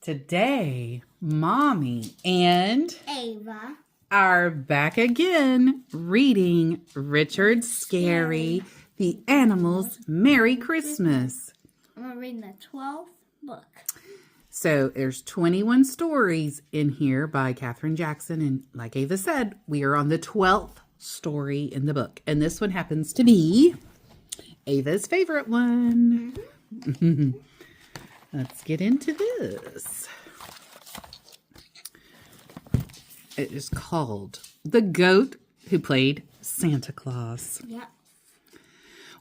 Today, Mommy and Ava are back again reading Richard Scarry, The Animals' Merry Christmas. I'm reading the 12th book. So there's 21 stories in here by Katherine Jackson. And like Ava said, we are on the 12th story in the book. And this one happens to be Ava's favorite one. Mm-hmm. Let's get into this. It is called The Goat Who Played Santa Claus. Yep.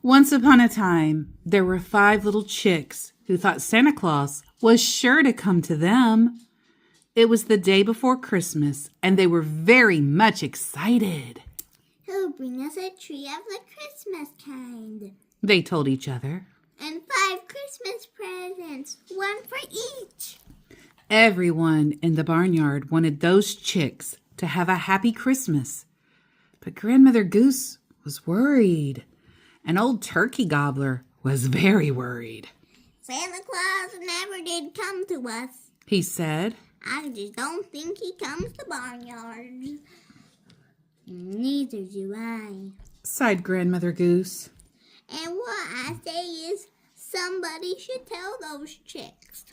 Once upon a time, there were 5 little chicks who thought Santa Claus was sure to come to them. It was the day before Christmas, and they were very much excited. He'll bring us a tree of the Christmas kind. They told each other. And 5 Christmas presents, 1 for each. Everyone in the barnyard wanted those chicks to have a happy Christmas. But Grandmother Goose was worried. And old Turkey Gobbler was very worried. Santa Claus never did come to us, he said. I just don't think he comes to barnyards. Neither do I, sighed Grandmother Goose. And what I say is, somebody should tell those chicks.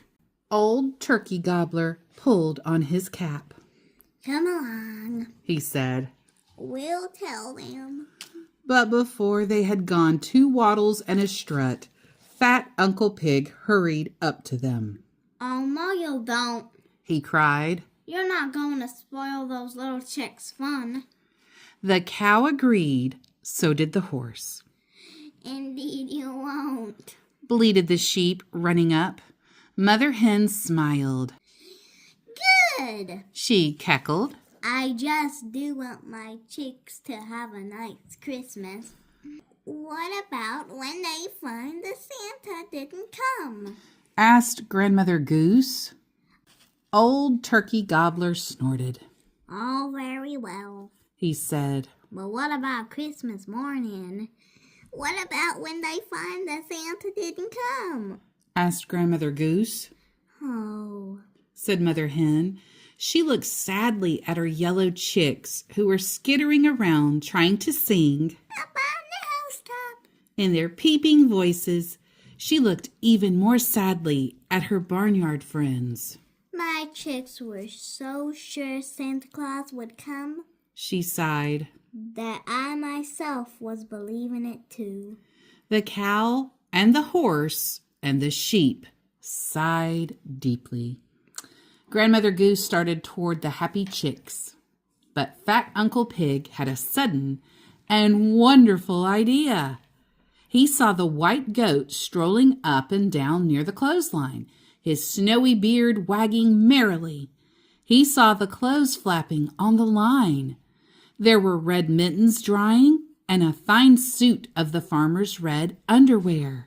Old Turkey Gobbler pulled on his cap. Come along, he said. We'll tell them. But before they had gone 2 waddles and a strut, fat Uncle Pig hurried up to them. Oh, no, you don't, he cried. You're not going to spoil those little chicks' fun. The cow agreed, so did the horse. Indeed you won't, bleated the sheep, running up. Mother Hen smiled. Good, she cackled. I just do want my chicks to have a nice Christmas. What about when they find the Santa didn't come? asked Grandmother Goose. Old Turkey Gobbler snorted. All very well, he said. But what about Christmas morning? What about when they find that Santa didn't come? asked Grandmother Goose. Oh, said Mother Hen. She looked sadly at her yellow chicks who were skittering around trying to sing. Up on the housetop. In their peeping voices, she looked even more sadly at her barnyard friends. My chicks were so sure Santa Claus would come, she sighed, that I myself was believing it too. The cow and the horse and the sheep sighed deeply. Grandmother Goose started toward the happy chicks, but fat Uncle Pig had a sudden and wonderful idea. He saw the white goat strolling up and down near the clothesline, his snowy beard wagging merrily. He saw the clothes flapping on the line. There were red mittens drying and a fine suit of the farmer's red underwear.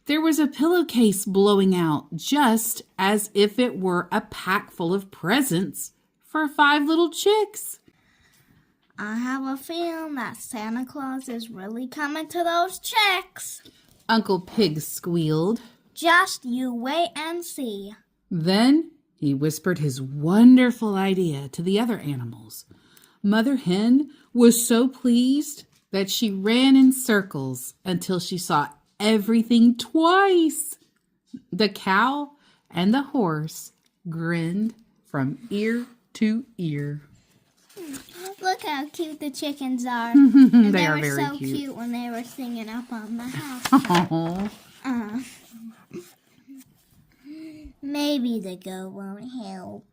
There was a pillowcase blowing out just as if it were a pack full of presents for 5 little chicks. I have a feeling that Santa Claus is really coming to those chicks, Uncle Pig squealed. Just you wait and see. Then he whispered his wonderful idea to the other animals. Mother Hen was so pleased that she ran in circles until she saw everything twice. The cow and the horse grinned from ear to ear. Look how cute the chickens are. And they they are were very so cute when they were singing up on the house. Oh, Maybe the goat won't help.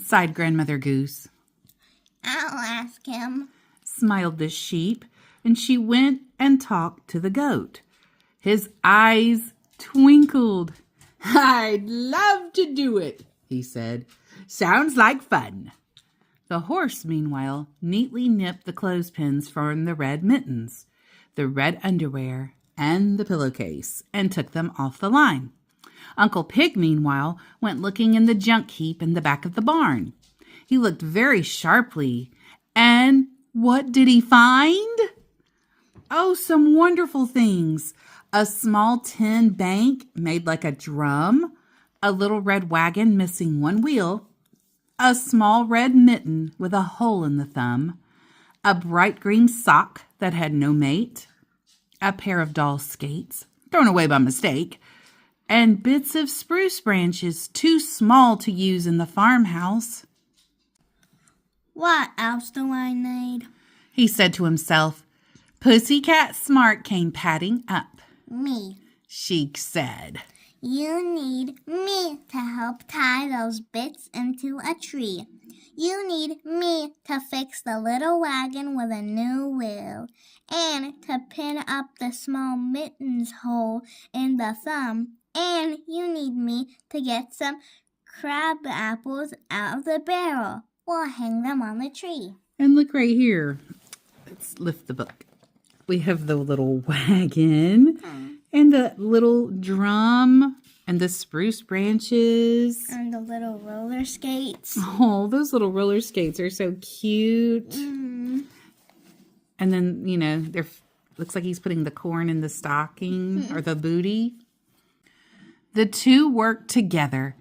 sighed Grandmother Goose. I'll ask him, smiled the sheep, and she went and talked to the goat. His eyes twinkled. I'd love to do it, he said. Sounds like fun. The horse, meanwhile, neatly nipped the clothespins from the red mittens, the red underwear, and the pillowcase, and took them off the line. Uncle Pig, meanwhile, went looking in the junk heap in the back of the barn. He looked very sharply, and what did he find? Oh, some wonderful things. A small tin bank made like a drum, a little red wagon missing one wheel, a small red mitten with a hole in the thumb, a bright green sock that had no mate, a pair of doll skates, thrown away by mistake, and bits of spruce branches too small to use in the farmhouse. What else do I need? He said to himself. Pussycat Smart came padding up. Me. She said. You need me to help tie those bits into a tree. You need me to fix the little wagon with a new wheel and to pin up the small mittens hole in the thumb. And you need me to get some crab apples out of the barrel. We'll hang them on the tree. And look right here. Let's lift the book. We have the little wagon and the little drum and the spruce branches. And the little roller skates. Oh, those little roller skates are so cute. Mm. And then, you know, looks like he's putting the corn in the stocking or the booty. The two worked together.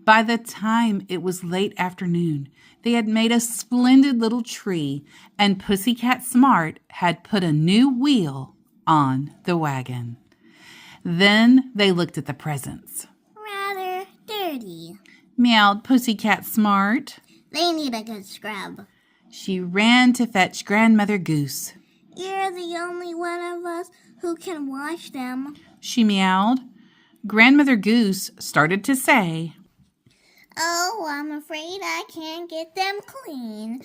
By the time it was late afternoon, they had made a splendid little tree, and Pussycat Smart had put a new wheel on the wagon. Then they looked at the presents. Rather dirty. Meowed Pussycat Smart. They need a good scrub. She ran to fetch Grandmother Goose. You're the only one of us who can wash them. She meowed. Grandmother Goose started to say, Oh, I'm afraid I can't get them clean.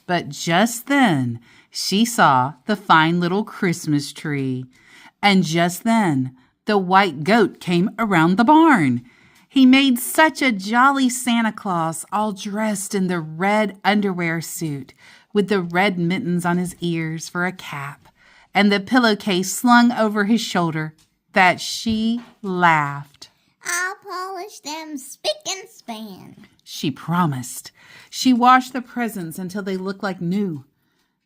But just then she saw the fine little Christmas tree. And just then the white goat came around the barn. He made such a jolly Santa Claus, all dressed in the red underwear suit, with the red mittens on his ears for a cap, and the pillowcase slung over his shoulder, that she laughed. I'll polish them spick and span. She promised. She washed the presents until they looked like new.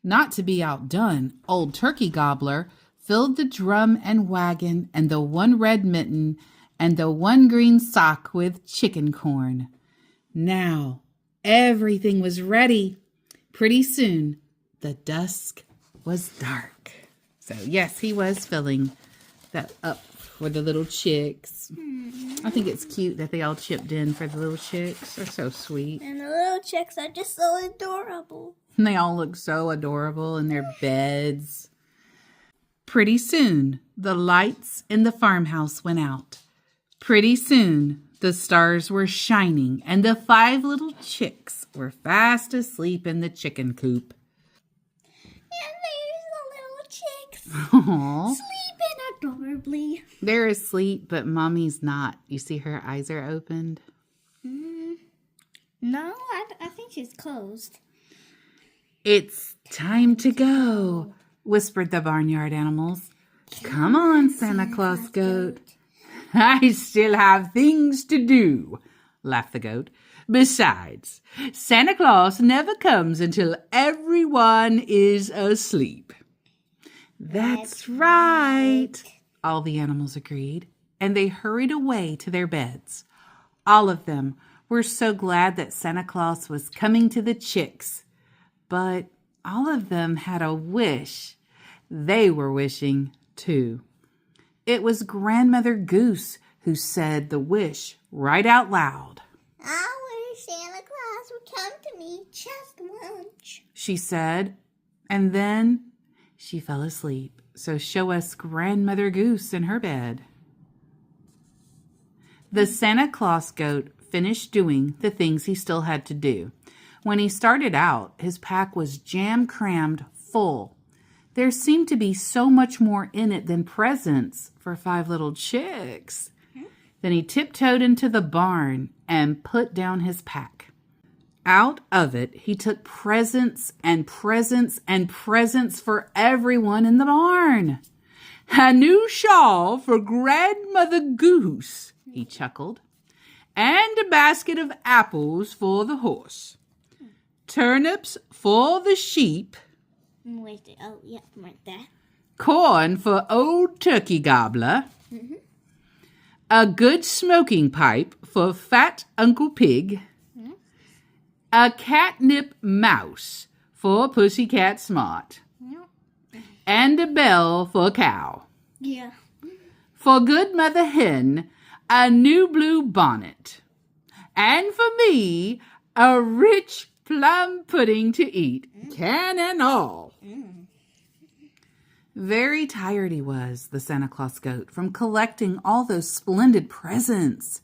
Not to be outdone, old Turkey Gobbler filled the drum and wagon and the one red mitten and the one green sock with chicken corn. Now everything was ready. Pretty soon the dusk was dark. So yes, he was filling that up for the little chicks. I think it's cute that they all chipped in for the little chicks. They're so sweet. And the little chicks are just so adorable. And they all look so adorable in their beds. Pretty soon, the lights in the farmhouse went out. Pretty soon, the stars were shining and the 5 little chicks were fast asleep in the chicken coop. And there's the little chicks. Aww. Sleeping adorably. They're asleep, but Mommy's not. You see her eyes are opened? No, I think she's closed. It's time to go, whispered the barnyard animals. Come on, Santa Claus goat. I still have things to do, laughed the goat. Besides, Santa Claus never comes until everyone is asleep. That's right, all the animals agreed, and they hurried away to their beds. All of them were so glad that Santa Claus was coming to the chicks, but all of them had a wish. They were wishing, too. It was Grandmother Goose who said the wish right out loud. I wish Santa Claus would come to me just once, she said, and then she fell asleep. So show us Grandmother Goose in her bed. The Santa Claus goat finished doing the things he still had to do. When he started out, his pack was jam-crammed full. There seemed to be so much more in it than presents for 5 little chicks. Then he tiptoed into the barn and put down his pack. Out of it, he took presents and presents and presents for everyone in the barn. A new shawl for Grandmother Goose, he chuckled, and a basket of apples for the horse. Turnips for the sheep. Wait, oh, yeah, right there. Corn for old Turkey Gobbler. a good smoking pipe for fat Uncle Pig, a catnip mouse for Pussycat Smart, and a bell for cow. Yeah. For good Mother Hen, a new blue bonnet. And for me, a rich plum pudding to eat, can and all. Very tired he was, the Santa Claus goat, from collecting all those splendid presents.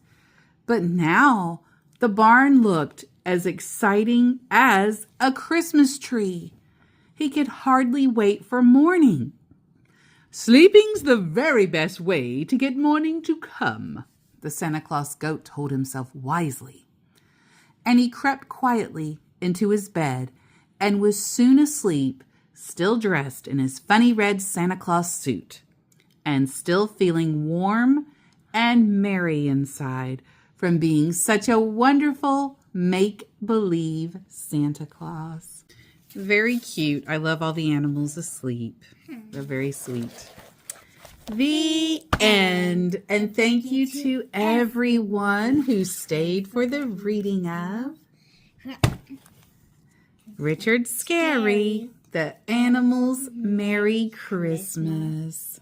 But now the barn looked as exciting as a Christmas tree. He could hardly wait for morning. Sleeping's the very best way to get morning to come, the Santa Claus goat told himself wisely. And he crept quietly into his bed and was soon asleep, still dressed in his funny red Santa Claus suit, and still feeling warm and merry inside from being such a wonderful make-believe Santa Claus. Very cute. I love all the animals asleep. They're very sweet. The end. And thank you to everyone who stayed for the reading of Richard Scarry, The Animals' Merry Christmas.